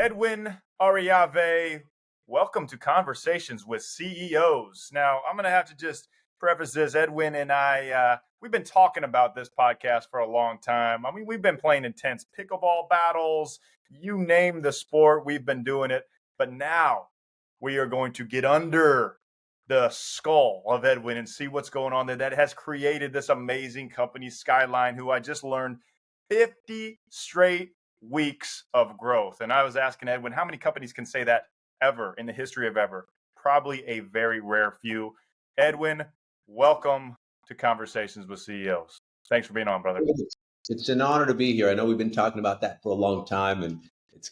Edwin Arroyave. Welcome to Conversations with CEOs. Now, I'm going to have to just preface this. Edwin and I, we've been talking about this podcast for a long time. I mean, we've been playing intense pickleball battles. You name the sport, we've been doing it. But now we are going to get under the skull of Edwin and see what's going on there that has created this amazing company, Skyline, who I just learned 50 straight weeks of growth. And I was asking Edwin, how many companies can say that ever in the history of ever? Probably a very rare few. Edwin, welcome to Conversations with CEOs. Thanks for being on, brother. It's an honor to be here. I know we've been talking about that for a long time, and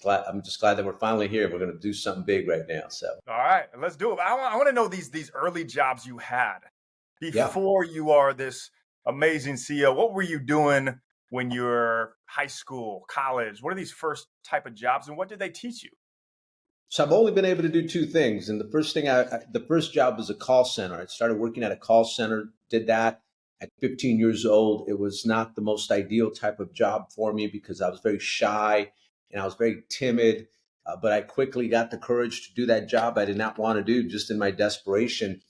I'm just glad that we're finally here. We're going to do something big right now. So, all right, let's do it. I want to know these early jobs you had before you are this amazing CEO. What were you doing when you were high school, college? What are these first type of jobs, and what did they teach you? So I've only been able to do two things. And the first job was a call center. I started working at a call center, did that at 15 years old. It was not the most ideal type of job for me because I was very shy and I was very timid. But I quickly got the courage to do that job I did not want to do, just in my desperation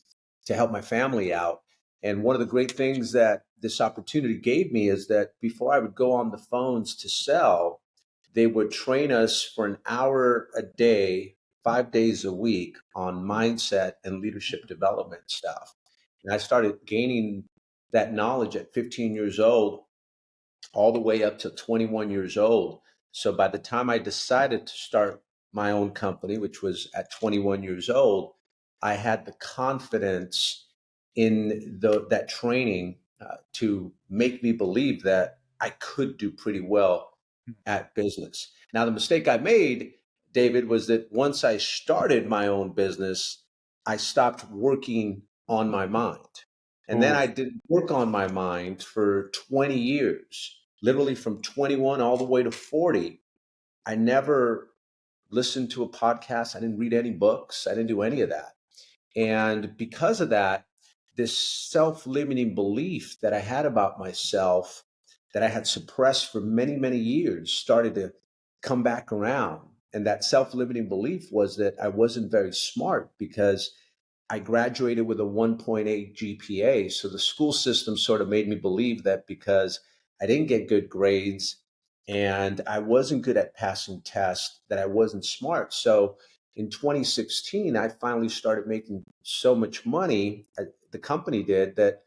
to help my family out. And one of the great things that this opportunity gave me is that before I would go on the phones to sell, they would train us for an hour a day, 5 days a week on mindset and leadership development stuff. And I started gaining that knowledge at 15 years old, all the way up to 21 years old. So by the time I decided to start my own company, which was at 21 years old, I had the confidence in that training to make me believe that I could do pretty well at business. Now, the mistake I made, David, was that once I started my own business, I stopped working on my mind. And then I didn't work on my mind for 20 years, literally from 21 all the way to 40. I never listened to a podcast. I didn't read any books. I didn't do any of that. And because of that, this self-limiting belief that I had about myself that I had suppressed for many, many years started to come back around. And that self-limiting belief was that I wasn't very smart because I graduated with a 1.8 GPA. So the school system sort of made me believe that because I didn't get good grades and I wasn't good at passing tests, that I wasn't smart. So in 2016, I finally started making so much money, the company did, that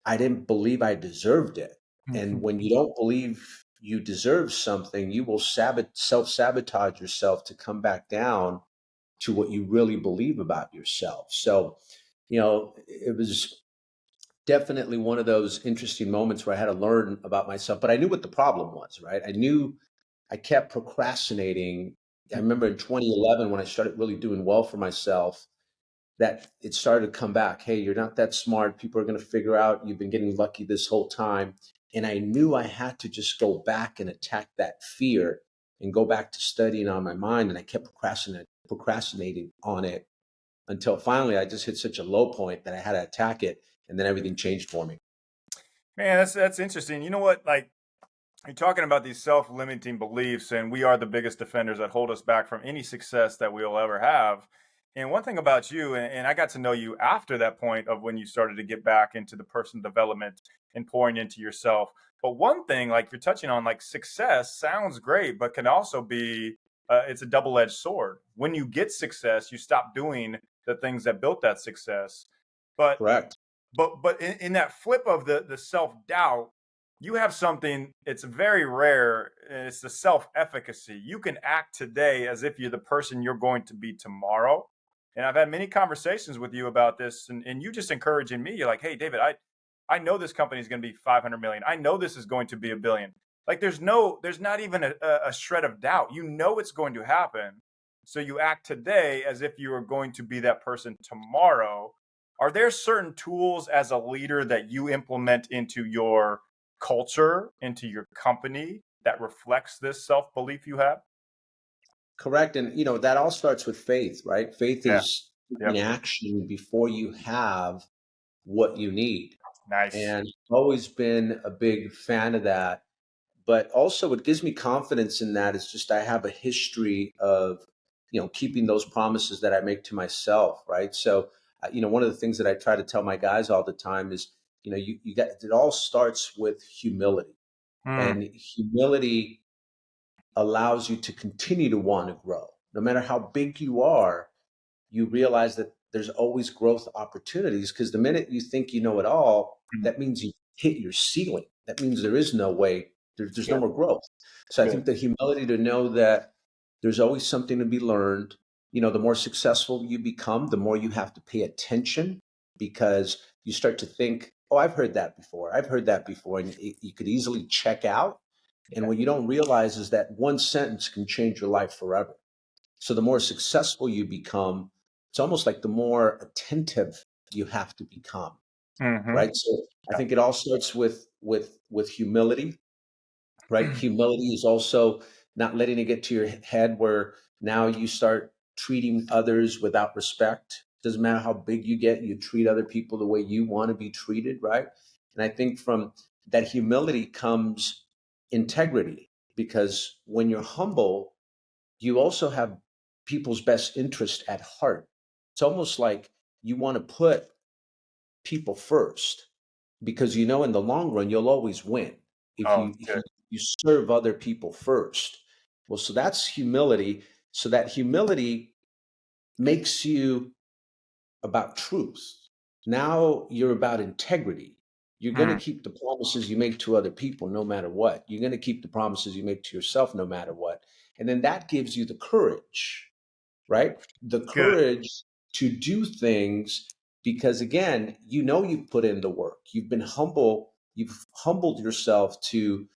I didn't believe I deserved it. And when you don't believe you deserve something, you will self-sabotage yourself to come back down to what you really believe about yourself. So, it was definitely one of those interesting moments where I had to learn about myself, but I knew what the problem was, right? I knew I kept procrastinating. I remember in 2011, when I started really doing well for myself, that it started to come back. Hey, you're not that smart. People are going to figure out you've been getting lucky this whole time. And I knew I had to just go back and attack that fear and go back to studying on my mind. And I kept procrastinating on it until finally I just hit such a low point that I had to attack it. And then everything changed for me. Man, that's interesting. You know what? Like, you're talking about these self-limiting beliefs, and we are the biggest defenders that hold us back from any success that we'll ever have. And one thing about you, and I got to know you after that point of when you started to get back into the personal development and pouring into yourself. But one thing, like you're touching on, like success sounds great, but can also be, it's a double-edged sword. When you get success, you stop doing the things that built that success. But correct. But in that flip of the self-doubt, you have something, it's very rare, and it's the self-efficacy. You can act today as if you're the person you're going to be tomorrow. And I've had many conversations with you about this, and you just encouraging me. You're like, hey, David, I know this company is going to be 500 million. I know this is going to be $1 billion. Like there's not even a shred of doubt. You know it's going to happen. So you act today as if you are going to be that person tomorrow. Are there certain tools as a leader that you implement into your culture, into your company that reflects this self-belief you have? Correct. And, that all starts with faith, right? Faith is in action before you have what you need. Nice. And I've always been a big fan of that But also what gives me confidence in that is just I have a history of, keeping those promises that I make to myself, right? So, one of the things that I try to tell my guys all the time is, you got, it all starts with humility. Mm, And humility allows you to continue to want to grow. No matter how big you are, you realize that there's always growth opportunities, because the minute you think you know it all, mm. that means you hit your ceiling. That means there is no way, there's no Good, more growth. So I good. think the humility to know that there's always something to be learned. The more successful you become, the more you have to pay attention, because you start to think, oh, I've heard that before. I've heard that before. And you could easily check out. And Yeah. what you don't realize is that one sentence can change your life forever. So the more successful you become, it's almost like the more attentive you have to become, Mm-hmm. right? So I think it all starts with humility, right? Humility is also not letting it get to your head where now you start treating others without respect. Doesn't matter how big you get, you treat other people the way you want to be treated, right? And I think from that humility comes integrity, because when you're humble, you also have people's best interest at heart. It's almost like you want to put people first, because in the long run you'll always win if Oh, you if good. you, you serve other people first. Well, so that's humility. So that humility makes you about truth. Now you're about integrity. You're going to Mm, keep the promises you make to other people no matter what. You're going to keep the promises you make to yourself no matter what. And then that gives you the courage, right? The good. courage to do things, because again, you've put in the work. You've been humble. You've humbled yourself to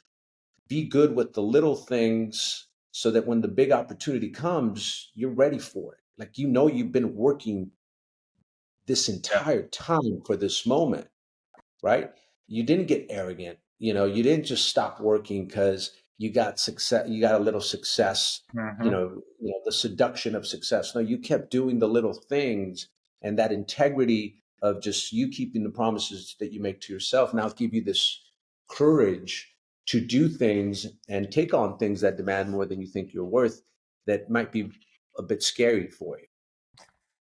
be good with the little things, so that when the big opportunity comes, you're ready for it. Like, you've been working this Yeah. entire time for this moment, right? You didn't get arrogant. You didn't just stop working because you got success, you got a little success, Mm-hmm. the seduction of success. No, you kept doing the little things, and that integrity of just you keeping the promises that you make to yourself now give you this courage to do things and take on things that demand more than you think you're worth, that might be a bit scary for you.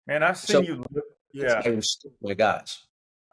Man, I've So seen you. that's Yeah. how I instill my guys.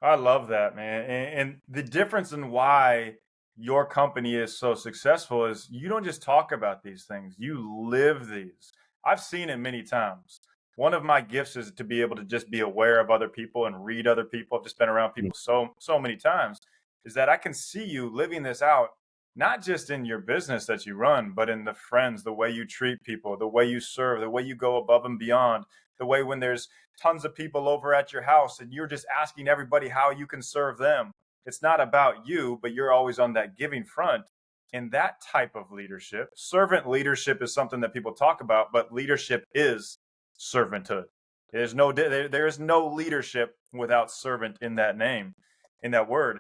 I love that, man. And the difference in why your company is so successful is you don't just talk about these things, you live these. I've seen it many times. One of my gifts is to be able to just be aware of other people and read other people. I've just been around people so many times, is that I can see you living this out, not just in your business that you run, but in the friends, the way you treat people, the way you serve, the way you go above and beyond, the way when there's tons of people over at your house and you're just asking everybody how you can serve them. It's not about you, but you're always on that giving front. And that type of leadership, servant leadership, is something that people talk about, but leadership is servanthood. There is no leadership without servant in that name, in that word.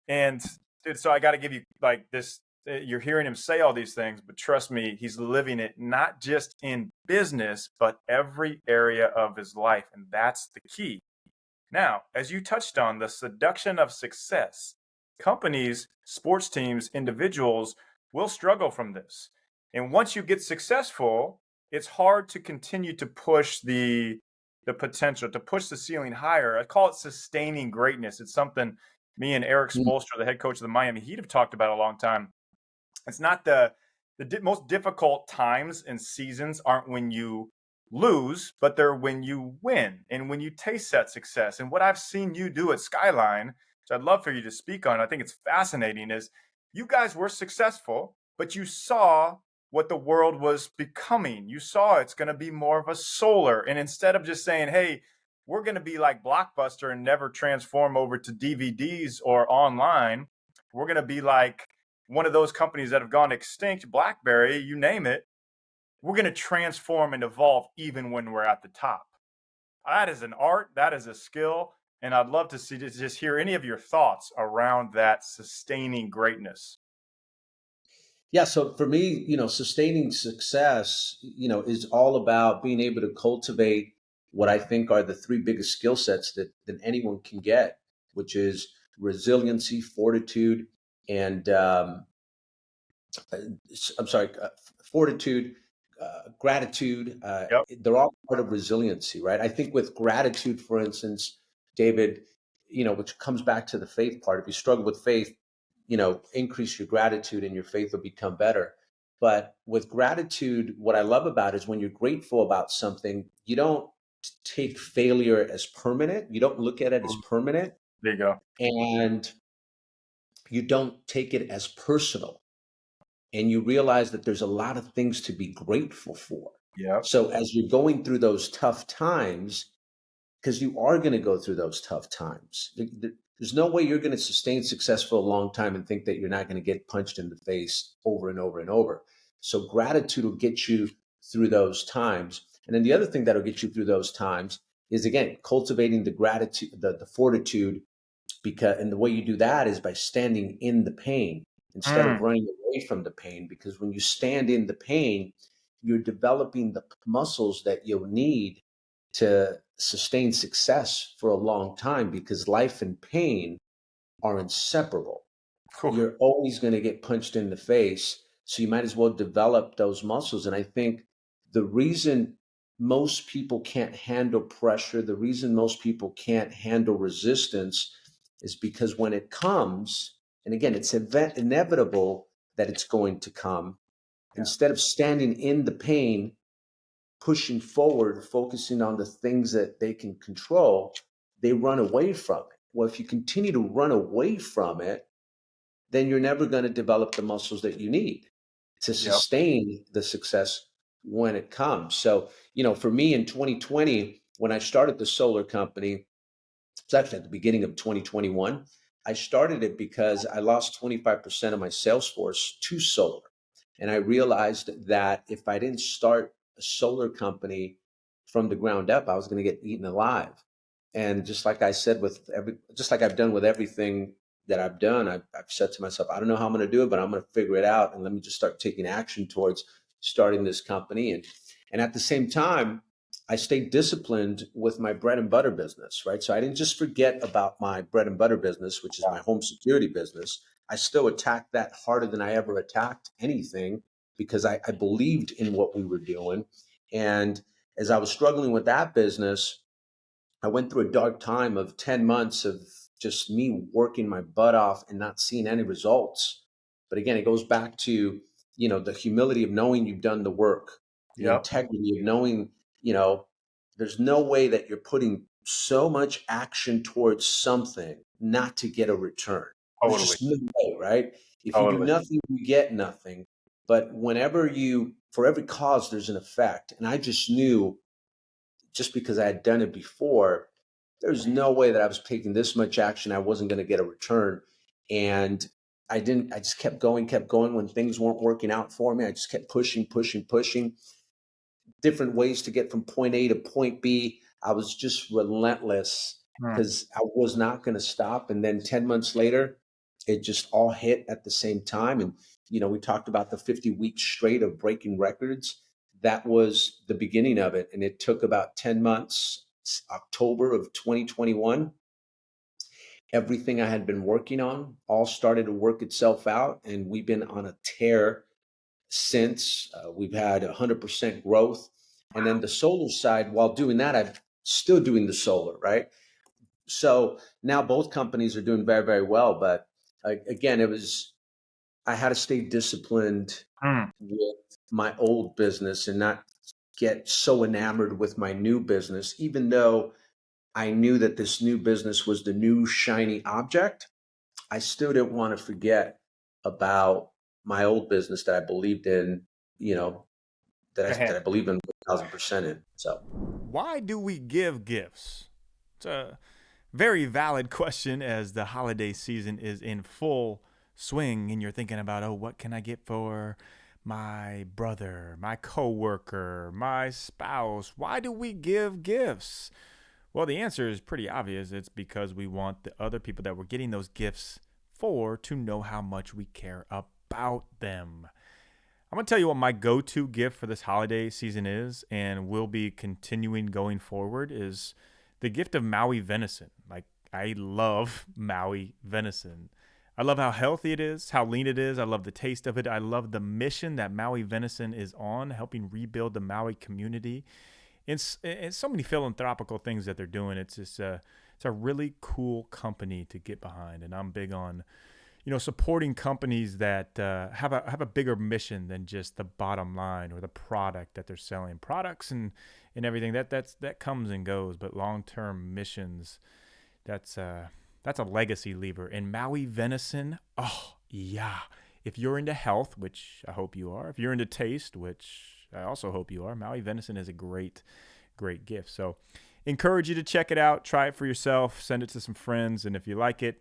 And dude, so I got to give you like this. You're hearing him say all these things, but trust me, he's living it not just in business, but every area of his life. And that's the key. Now, as you touched on, the seduction of success, companies, sports teams, individuals will struggle from this. And once you get successful, it's hard to continue to push the potential, to push the ceiling higher. I call it sustaining greatness. It's something me and Eric Mm. Spoelstra, the head coach of the Miami Heat, have talked about a long time. It's not the most difficult times and seasons aren't when you lose, but they're when you win and when you taste that success. And what I've seen you do at Skyline, which I'd love for you to speak on, I think it's fascinating, is you guys were successful, but you saw what the world was becoming. You saw it's going to be more of a solar. And instead of just saying, hey, we're going to be like Blockbuster and never transform over to DVDs or online, we're going to be like one of those companies that have gone extinct, BlackBerry, you name it, we're going to transform and evolve even when we're at the top. That is an art, that is a skill, and I'd love to see just hear any of your thoughts around that sustaining greatness. Yeah, so for me, sustaining success, is all about being able to cultivate what I think are the three biggest skill sets that anyone can get, which is resiliency, fortitude, and uh, I'm sorry, fortitude, gratitude. Yep. They're all part of resiliency, right? I think with gratitude, for instance, David, which comes back to the faith part. If you struggle with faith, increase your gratitude and your faith will become better. But with gratitude, what I love about it is when you're grateful about something, you don't take failure as permanent. You don't look at it as permanent, There you go. and you don't take it as personal, and you realize that there's a lot of things to be grateful for. Yep. So as you're going through those tough times, because you are going to go through those tough times, there's no way you're going to sustain success for a long time and think that you're not going to get punched in the face over and over and over. So gratitude will get you through those times. And then the other thing that'll get you through those times is, again, cultivating the gratitude, the fortitude, and the way you do that is by standing in the pain instead of Mm. running away from the pain. Because when you stand in the pain, you're developing the muscles that you'll need to sustain success for a long time, because life and pain are inseparable. Whew. You're always going to get punched in the face. So you might as well develop those muscles. And I think the reason most people can't handle pressure, the reason most people can't handle resistance is because when it comes, and again, it's inevitable that it's going to come, Yeah. instead of standing in the pain, pushing forward, focusing on the things that they can control, they run away from it. Well, if you continue to run away from it, then you're never going to develop the muscles that you need to Yep. sustain the success when it comes. So, for me in 2020, when I started the solar company, it's actually at the beginning of 2021. I started it because I lost 25% of my sales force to solar. And I realized that if I didn't start a solar company from the ground up, I was going to get eaten alive. And just like I said, just like I've done with everything that I've done, I've said to myself, I don't know how I'm going to do it, but I'm going to figure it out. And let me just start taking action towards starting this company. And at the same time, I stayed disciplined with my bread and butter business, right? So I didn't just forget about my bread and butter business, which is my home security business. I still attacked that harder than I ever attacked anything, because I believed in what we were doing. And as I was struggling with that business, I went through a dark time of 10 months of just me working my butt off and not seeing any results. But again, it goes back to, the humility of knowing you've done the work, the Yep. integrity of knowing, you know, there's no way that you're putting so much action towards something not to get a return. There's Totally. just no way, right? If you do Totally. nothing, you get nothing. But for every cause, there's an effect. And I just knew, just because I had done it before, there's no way that I was taking this much action, I wasn't going to get a return. And I just kept going when things weren't working out for me. I just kept pushing, different ways to get from point A to point B. I was just relentless Mm. because I was not going to stop. And then 10 months later, it just all hit at the same time. And, we talked about the 50 weeks straight of breaking records. That was the beginning of it. And it took about 10 months, October of 2021. Everything I had been working on all started to work itself out. And we've been on a tear since. We've had 100% growth. And then the solar side, while doing that, I'm still doing the solar, right? So now both companies are doing very, very well. But again, I had to stay disciplined Mm. with my old business and not get so enamored with my new business, even though I knew that this new business was the new shiny object. I still didn't want to forget about my old business that I believed in, you know, that I believe in 1,000% in. So Why do we give gifts? It's a very valid question as the holiday season is in full swing and you're thinking about, oh, what can I get for my brother, my coworker, my spouse? Why do we give gifts? Well, the answer is pretty obvious. It's because we want the other people that we're getting those gifts for to know how much we care about them. I'm going to tell you what my go-to gift for this holiday season is, and will be continuing going forward, is the gift of Maui venison. Like, I love Maui venison. I love how healthy it is, how lean it is. I love the taste of it. I love the mission that Maui Venison is on, helping rebuild the Maui community. And so many philanthropical things that they're doing. It's just it's a really cool company to get behind, and I'm big on supporting companies that have a bigger mission than just the bottom line or the product that they're selling. Products and everything that comes and goes, but long-term missions, that's a legacy lever. And Maui Venison, oh yeah. If you're into health, which I hope you are, if you're into taste, which I also hope you are, Maui Venison is a great gift. So encourage you to check it out, try it for yourself, send it to some friends, and if you like it,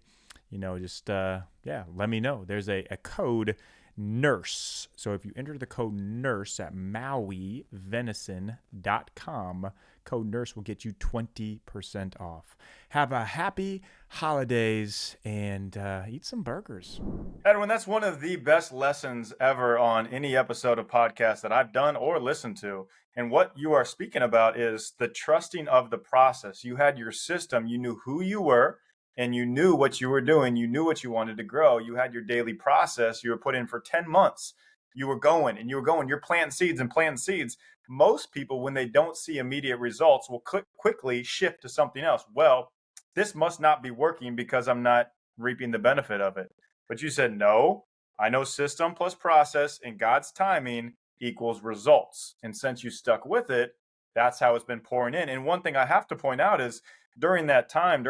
just let me know. There's a code NURSE. So if you enter the code NURSE at mauivenison.com, code NURSE will get you 20% off. Have a happy holidays and eat some burgers. Edwin, that's one of the best lessons ever on any episode of podcast that I've done or listened to. And what you are speaking about is the trusting of the process. You had your system, you knew who you were, and you knew what you were doing. You knew what you wanted to grow. You had your daily process. You were put in for 10 months. You were going. You're planting seeds and planting seeds. Most people, when they don't see immediate results, will quickly shift to something else. Well, this must not be working because I'm not reaping the benefit of it. But you said, no, I know system plus process and God's timing equals results. And since you stuck with it, that's how it's been pouring in. And one thing I have to point out is during that 10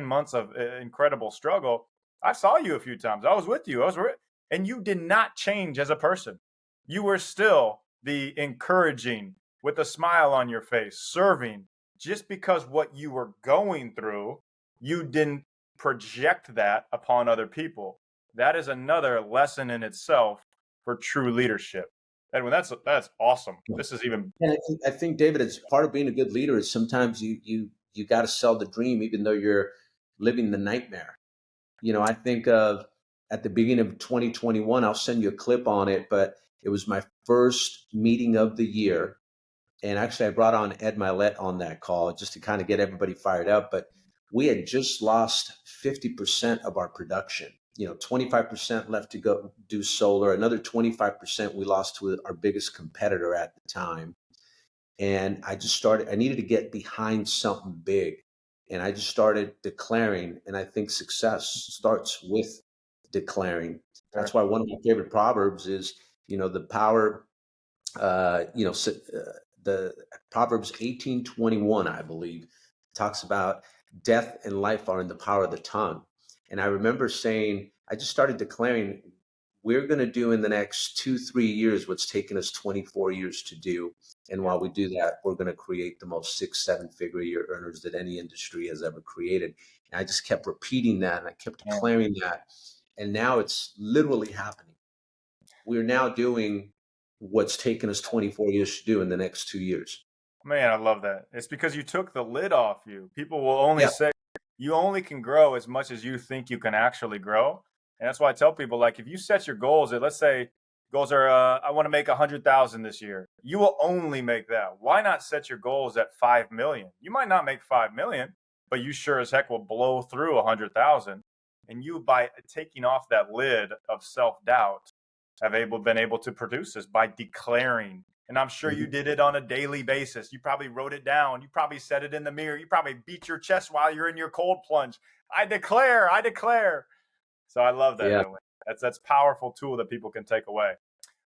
months of incredible struggle, I saw you a few times. I was with you. And you did not change as a person. You were still the encouraging with a smile on your face, serving. Just because what you were going through, you didn't project that upon other people. That is another lesson in itself for true leadership. Edwin, that's awesome. This is even. And I think, David, it's part of being a good leader is sometimes you got to sell the dream, even though you're living the nightmare. I think of at the beginning of 2021, I'll send you a clip on it, but it was my first meeting of the year. And actually, I brought on Ed Milet on that call just to kind of get everybody fired up. But we had just lost 50% of our production. 25% left to go do solar. Another 25% we lost to our biggest competitor at the time. And I needed to get behind something big. And I just started declaring. And I think success starts with declaring. That's why one of my favorite proverbs is, the power, the Proverbs 18:21, I believe, talks about death and life are in the power of the tongue. And I remember saying, I just started declaring, we're going to do in the next 2-3 years what's taken us 24 years to do. And while we do that, we're going to create the most 6-7 figure a year earners that any industry has ever created. And I just kept repeating that, and I kept declaring that. And now it's literally happening. We're now doing what's taken us 24 years to do in the next 2 years. Man, I love that. It's because you took the lid off you. People will only say you only can grow as much as you think you can actually grow. And that's why I tell people, like, if you set your goals at, let's say goals are, I want to make 100,000 this year. You will only make that. Why not set your goals at 5 million? You might not make 5 million, but you sure as heck will blow through 100,000. And you, by taking off that lid of self-doubt, have been able to produce this by declaring. And I'm sure you did it on a daily basis. You probably wrote it down. You probably said it in the mirror. You probably beat your chest while you're in your cold plunge. I declare. So I love that. Yeah. That's a powerful tool that people can take away.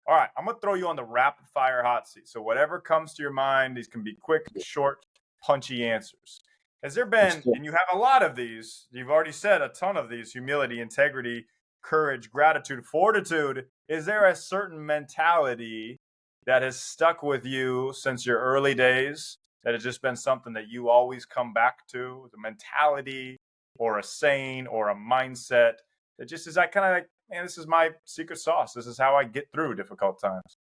All right, I'm going to throw you on the rapid fire hot seat. So whatever comes to your mind, these can be quick, short, punchy answers. Has there been, and you have a lot of these, you've already said a ton of these, humility, integrity, courage, gratitude, fortitude. Is there a certain mentality that has stuck with you since your early days, that has just been something that you always come back to, the mentality or a saying or a mindset that just is like kind of like, man, this is my secret sauce. This is how I get through difficult times.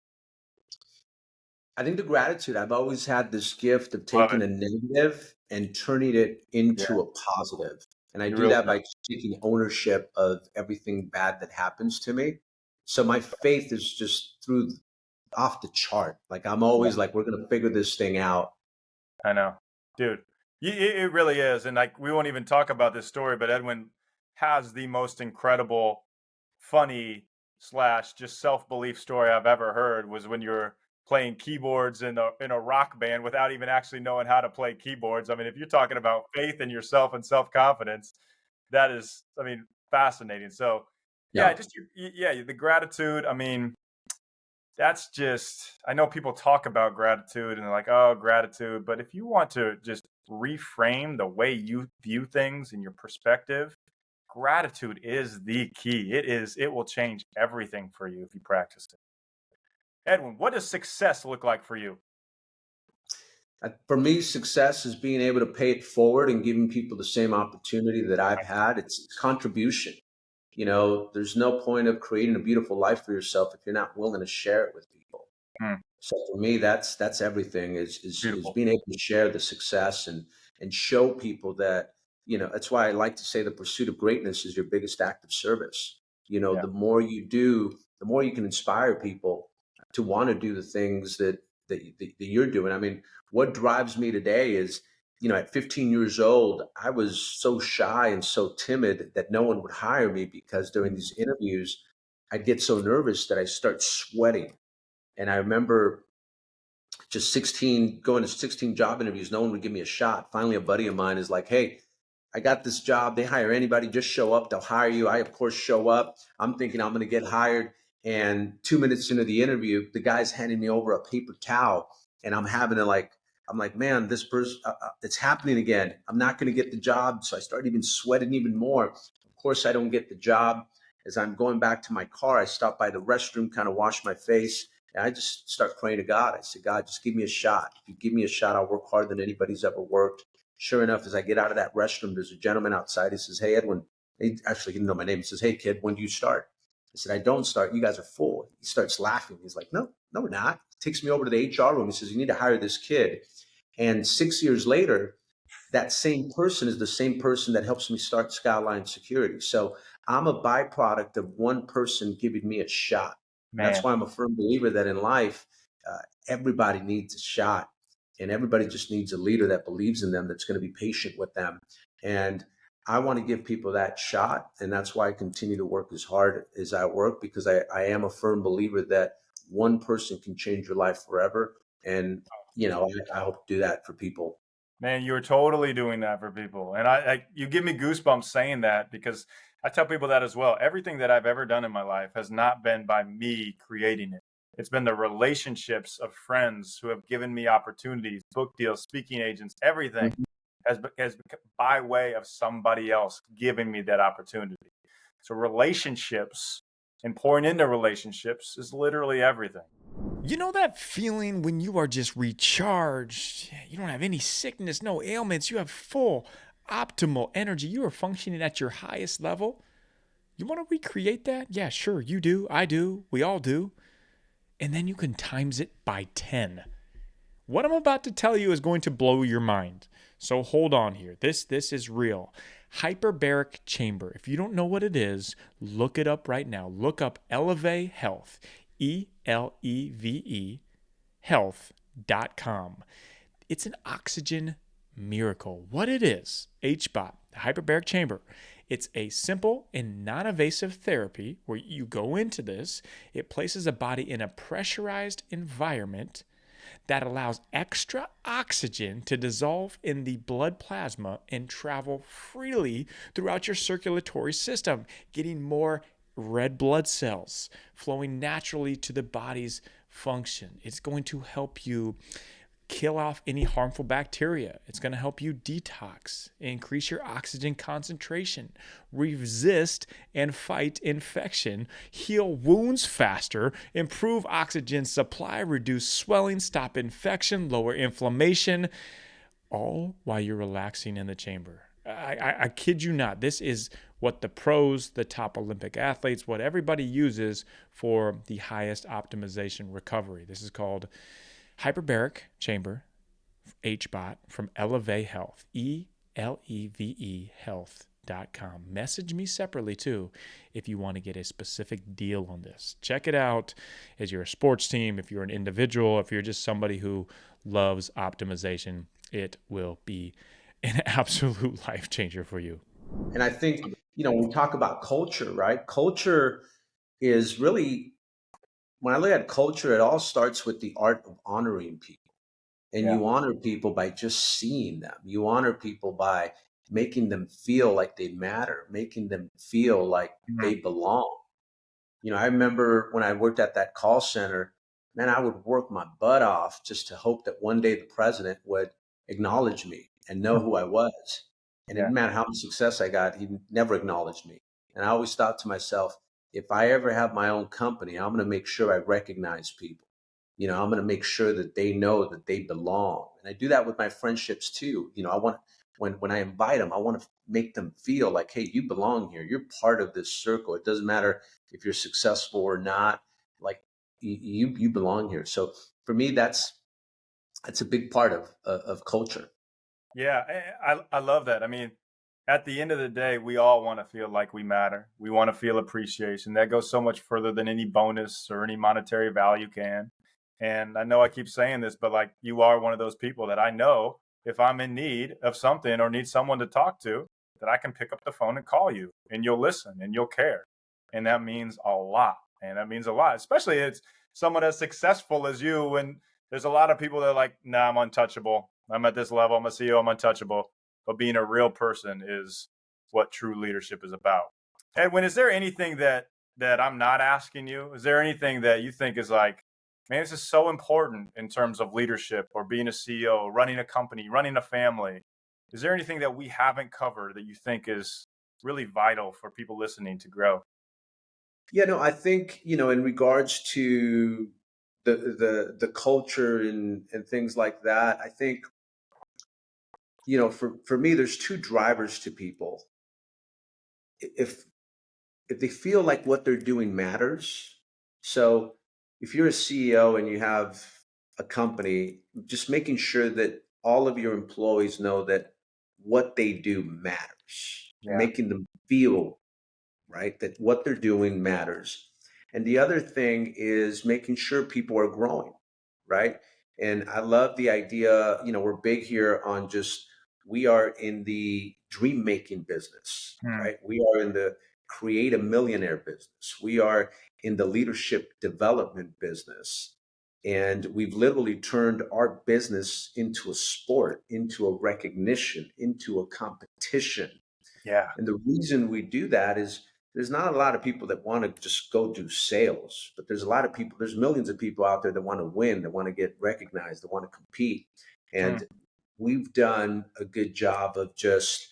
I think the gratitude, I've always had this gift of taking a negative and turning it into a positive. And I do that by taking ownership of everything bad that happens to me. So my faith is just off the chart. Like I'm always like, we're going to figure this thing out. I know, dude, it really is. And like, we won't even talk about this story, but Edwin has the most incredible, funny slash just self-belief story I've ever heard was when you're playing keyboards in a rock band without even actually knowing how to play keyboards. I mean, if you're talking about faith in yourself and self-confidence, that is, I mean, fascinating. So, yeah, Yeah. just yeah, the gratitude. I mean, that's just, I know people talk about gratitude and they're like, oh, gratitude. But if you want to just reframe the way you view things and your perspective, gratitude is the key. It will change everything for you if you practice it. Edwin, what does success look like for you? For me, success is being able to pay it forward and giving people the same opportunity that I've had. It's contribution. There's no point of creating a beautiful life for yourself if you're not willing to share it with people. Hmm, So for me, that's everything is beautiful. being able to share the success and show people that, that's why I like to say the pursuit of greatness is your biggest act of service. Yeah. The more you do, the more you can inspire people to want to do the things that you're doing. I mean, what drives me today is, at 15 years old, I was so shy and so timid that no one would hire me because during these interviews, I'd get so nervous that I start sweating. And I remember just 16, going to 16 job interviews, no one would give me a shot. Finally, a buddy of mine is like, hey, I got this job. They hire anybody. Just show up. They'll hire you. I, of course, show up. I'm thinking I'm going to get hired. And 2 minutes into the interview, the guy's handing me over a paper towel. And I'm like, man, this person, it's happening again. I'm not going to get the job. So I start even sweating even more. Of course, I don't get the job. As I'm going back to my car, I stop by the restroom, kind of wash my face. And I just start praying to God. I said, God, just give me a shot. If you give me a shot, I'll work harder than anybody's ever worked. Sure enough, as I get out of that restroom, there's a gentleman outside. He says, hey, Edwin. He actually didn't know my name. He says, hey, kid, when do you start? I said, I don't start. You guys are full. He starts laughing. He's like, no, we're not. He takes me over to the HR room. He says, you need to hire this kid. And 6 years later, that same person is the same person that helps me start Skyline Security. So I'm a byproduct of one person giving me a shot. And that's Man, why I'm a firm believer that in life, everybody needs a shot, and everybody just needs a leader that believes in them, that's going to be patient with them. And I want to give people that shot. And that's why I continue to work as hard as I work, because I am a firm believer that one person can change your life forever. And, I hope to do that for people. man, you're totally doing that for people. And you give me goosebumps saying that because I tell people that as well. Everything that I've ever done in my life has not been by me creating it. It's been the relationships of friends who have given me opportunities, book deals, speaking agents, everything has by way of somebody else giving me that opportunity. So relationships and pouring into relationships is literally everything. You know that feeling when you are just recharged? You don't have any sickness, no ailments. You have full, optimal energy. You are functioning at your highest level. You want to recreate that? Yeah, sure. You do. I do. We all do. And then you can times it by 10. What I'm about to tell you is going to blow your mind. So hold on here. This is real. Hyperbaric chamber. If you don't know what it is, look it up right now. Look up Eleve Health. ELEVE health.com. It's an oxygen miracle. What it is, HBOT, hyperbaric chamber. It's a simple and non-invasive therapy where you go into this. It places a body in a pressurized environment that allows extra oxygen to dissolve in the blood plasma and travel freely throughout your circulatory system, getting more red blood cells flowing naturally to the body's function. It's going to help you kill off any harmful bacteria. It's going to help you detox, increase your oxygen concentration, resist and fight infection, heal wounds faster, improve oxygen supply, reduce swelling, stop infection, lower inflammation, all while you're relaxing in the chamber. I kid you not. This is what the pros, the top Olympic athletes, what everybody uses for the highest optimization recovery. This is called hyperbaric chamber, HBOT, from Eleve Health, ELEVE health.com. Message me separately too if you want to get a specific deal on this. Check it out as you're a sports team, if you're an individual, if you're just somebody who loves optimization. It will be an absolute life changer for you. And I think, when we talk about culture, right? Culture is really, when I look at culture, it all starts with the art of honoring people. And Yeah. you honor people by just seeing them. You honor people by making them feel like they matter, making them feel like Mhm. they belong. I remember when I worked at that call center, man, I would work my butt off just to hope that one day the president would acknowledge me and know who I was. And it Yeah. didn't matter how much success I got, he never acknowledged me. And I always thought to myself, if I ever have my own company, I'm going to make sure I recognize people. I'm going to make sure that they know that they belong. And I do that with my friendships too. I want, when I invite them, I want to make them feel like, hey, you belong here. You're part of this circle. It doesn't matter if you're successful or not. Like, you belong here. So for me, that's a big part of culture. Yeah, I love that. I mean, at the end of the day, we all want to feel like we matter. We want to feel appreciation. That goes so much further than any bonus or any monetary value can. And I know I keep saying this, but like you are one of those people that I know if I'm in need of something or need someone to talk to, that I can pick up the phone and call you and you'll listen and you'll care. And that means a lot. And that means a lot, especially it's someone as successful as you. And there's a lot of people that are like, nah, I'm untouchable. I'm at this level. I'm a CEO. I'm untouchable. But being a real person is what true leadership is about. Edwin, is there anything that I'm not asking you? Is there anything that you think is like, man, this is so important in terms of leadership or being a CEO, running a company, running a family? Is there anything that we haven't covered that you think is really vital for people listening to grow? Yeah, no, I think, in regards to the culture and things like that, I think, for me, there's two drivers to people. If if they feel like what they're doing matters. So if you're a CEO and you have a company, just making sure that all of your employees know that what they do matters, Yeah. making them feel right that what they're doing matters. And the other thing is making sure people are growing, right? And I love the idea, we're big here on just, we are in the dream making business, Hmm. right? We are in the create a millionaire business. We are in the leadership development business. And we've literally turned our business into a sport, into a recognition, into a competition. Yeah. And the reason we do that is there's not a lot of people that want to just go do sales, but there's a lot of people, there's millions of people out there that want to win, that want to get recognized, that want to compete. Hmm. And we've done a good job of just,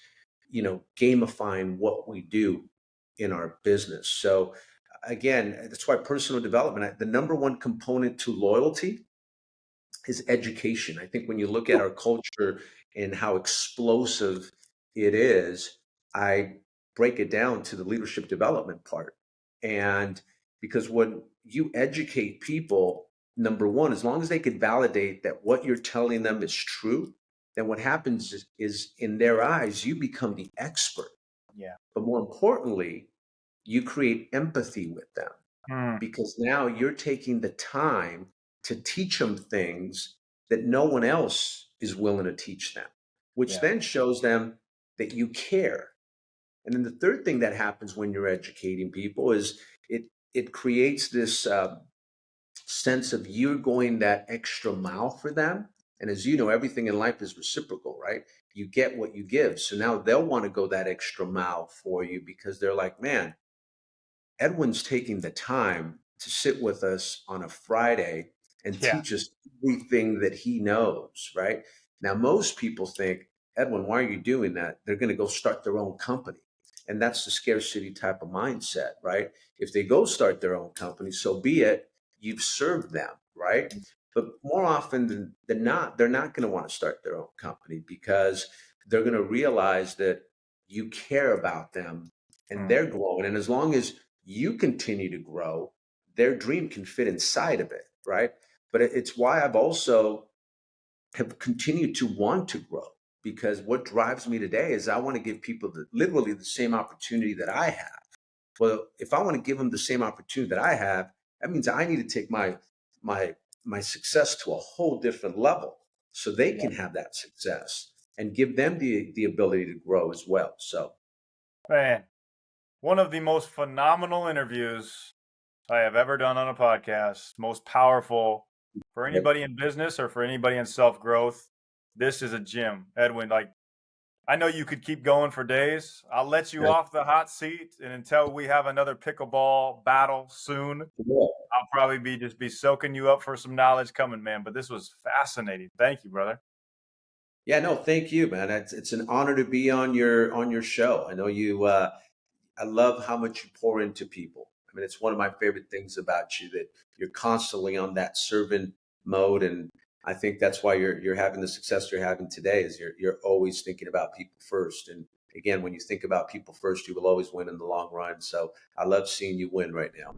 gamifying what we do in our business. So again, that's why personal development, the number one component to loyalty is education. I think when you look at our culture and how explosive it is, I break it down to the leadership development part. And because when you educate people, number one, as long as they can validate that what you're telling them is true, then what happens is in their eyes, you become the expert. Yeah. But more importantly, you create empathy with them Hmm. because now you're taking the time to teach them things that no one else is willing to teach them, which Yeah. then shows them that you care. And then the third thing that happens when you're educating people is it creates this sense of you're going that extra mile for them. And as you know, everything in life is reciprocal, right? You get what you give. So now they'll want to go that extra mile for you because they're like, man, Edwin's taking the time to sit with us on a Friday and Yeah. teach us everything that he knows, right? Now, most people think, Edwin, why are you doing that? They're going to go start their own company. And that's the scarcity type of mindset, right? If they go start their own company, so be it. You've served them, right? But more often than not, they're not going to want to start their own company because they're going to realize that you care about them and Hmm. they're growing. And as long as you continue to grow, their dream can fit inside of it, right? But it's why I've also have continued to want to grow because what drives me today is I want to give people literally the same opportunity that I have. Well, if I want to give them the same opportunity that I have, that means I need to take my my success to a whole different level so they Yeah. can have that success and give them the ability to grow as well. So Man, one of the most phenomenal interviews I have ever done on a podcast, most powerful for anybody in business or for anybody in self growth. This is a gem, Edwin. Like, I know you could keep going for days. I'll let you Right. off the hot seat, and until we have another pickleball battle soon, Yeah. I'll probably be soaking you up for some knowledge coming, man. But this was fascinating. Thank you, brother. Yeah, no, thank you, man. It's an honor to be on your show. I know you. I love how much you pour into people. I mean, it's one of my favorite things about you that you're constantly on that servant mode, and I think that's why you're having the success you're having today. Is you're always thinking about people first, and again, when you think about people first, you will always win in the long run. So I love seeing you win right now.